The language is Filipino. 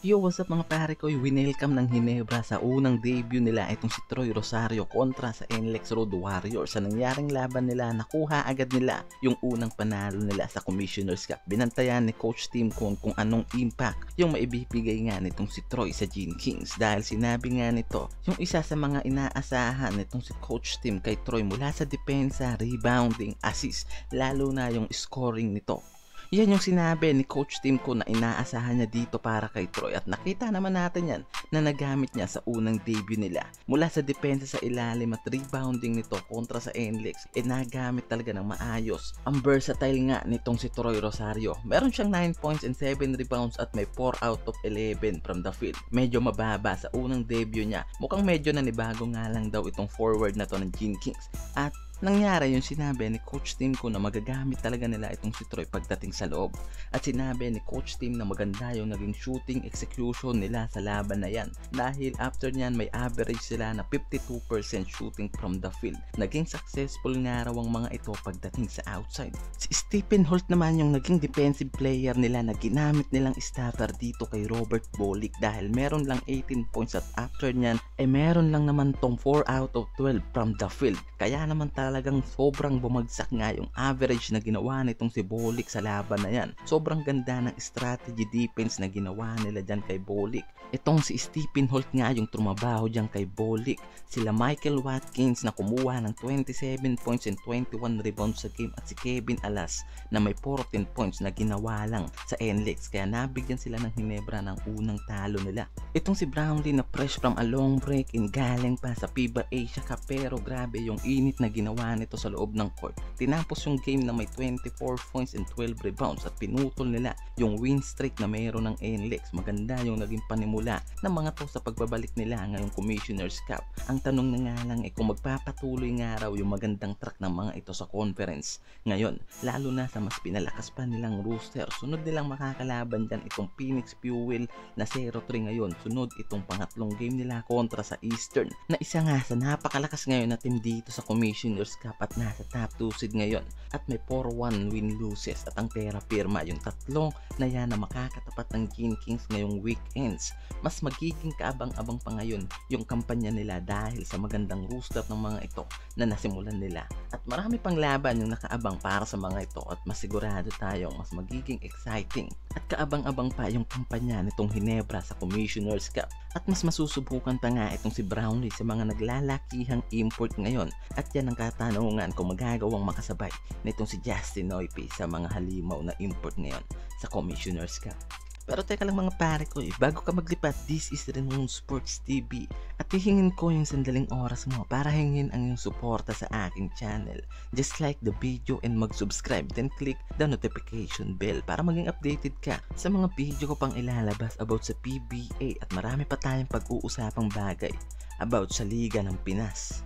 Yo, what's up mga pare ko? Winelcome ng Hinebra sa unang debut nila itong si Troy Rosario kontra sa NLEX Road Warriors. Sa nangyaring laban nila, nakuha agad nila yung unang panalo nila sa Commissioner's Cup. Binantayan ni Coach Tim kung anong impact yung maibibigay nga nitong si Troy sa Gene Kings. Dahil sinabi nga nito, yung isa sa mga inaasahan nitong si Coach Tim kay Troy mula sa depensa, rebounding, assist, lalo na yung scoring nito. Yan yung sinabi ni Coach Tim ko na inaasahan niya dito para kay Troy at nakita naman natin yan na nagamit niya sa unang debut nila. Mula sa depensa sa ilalim at rebounding nito kontra sa NLEX, nagamit talaga ng maayos. Ang versatile nga nitong si Troy Rosario. Meron siyang 9 points and 7 rebounds at may 4 out of 11 from the field. Medyo mababa sa unang debut niya. Mukhang medyo nanibago nga lang daw itong forward na to ng Gene Kings. At nangyari yung sinabi ni Coach Tim ko na magagamit talaga nila itong si Troy pagdating sa loob. At sinabi ni Coach Tim na maganda yung naging shooting execution nila sa laban na yan. Dahil after nyan may average sila na 52% shooting from the field. Naging successful nga raw ang mga ito pagdating sa outside. Si Stephen Holt naman yung naging defensive player nila na ginamit nilang starter dito kay Robert Bolick. Dahil meron lang 18 points at after nyan ay meron lang naman tong 4 out of 12 from the field. Kaya naman talagang sobrang bumagsak nga yung average na ginawa nitong si Bolick sa laban na yan. Sobrang ganda ng strategy defense na ginawa nila dyan kay Bolick. Itong si Stephen Holt nga yung trumabaho dyan kay Bolick. Sila Michael Watkins na kumuha ng 27 points and 21 rebounds sa game at si Kevin Alas na may 14 points na ginawa lang sa NLEX. Kaya nabigyan sila ng Hinebra ng unang talo nila. Itong si Brownlee na fresh from a long break in galing pa sa FIBA Asia Cup, pero grabe yung init na ginawa nito sa loob ng court. Tinapos yung game na may 24 points and 12 rebounds at pinutol nila yung win streak na mayroon ng NLEX. Maganda yung naging panimula ng mga to sa pagbabalik nila ngayong Commissioner's Cup. Ang tanong na nga lang kung magpapatuloy nga raw yung magandang track ng mga ito sa conference ngayon, lalo na sa mas pinalakas pa nilang roster. Sunod nilang makakalaban dyan itong Phoenix Fuel na 0-3 ngayon. Sunod itong pangatlong game nila kontra sa Eastern na isa nga sa napakalakas ngayon na team dito sa Commissioner's Cup at nasa top 2 seed ngayon at may 4-1 win-loses at ang pera pirma yung tatlong na yan na makakatapat ng Gene Kings ngayong weekends. Mas magiging kaabang-abang pa ngayon yung kampanya nila dahil sa magandang roster ng mga ito na nasimulan nila at marami pang laban yung nakaabang para sa mga ito at masigurado tayong mas magiging exciting at kaabang-abang pa yung kampanya nitong Hinebra sa Commissioner's Cup at mas masusubukan pa nga itong si Brownlee sa mga naglalakihang import ngayon at yan ang katanungan kung magagawang makasabay nitong si Justin Noipy sa mga halimaw na import ngayon sa Commissioner's Cup. Pero teka lang mga pare ko, bago ka maglipat, this is Renon Sports TV at hihingin ko yung sandaling oras mo para hingin ang iyong suporta sa aking channel. Just like the video and mag-subscribe, then click the notification bell para maging updated ka sa mga video ko pang ilalabas about sa PBA at marami pa tayong pag-uusapang bagay about sa Liga ng Pinas.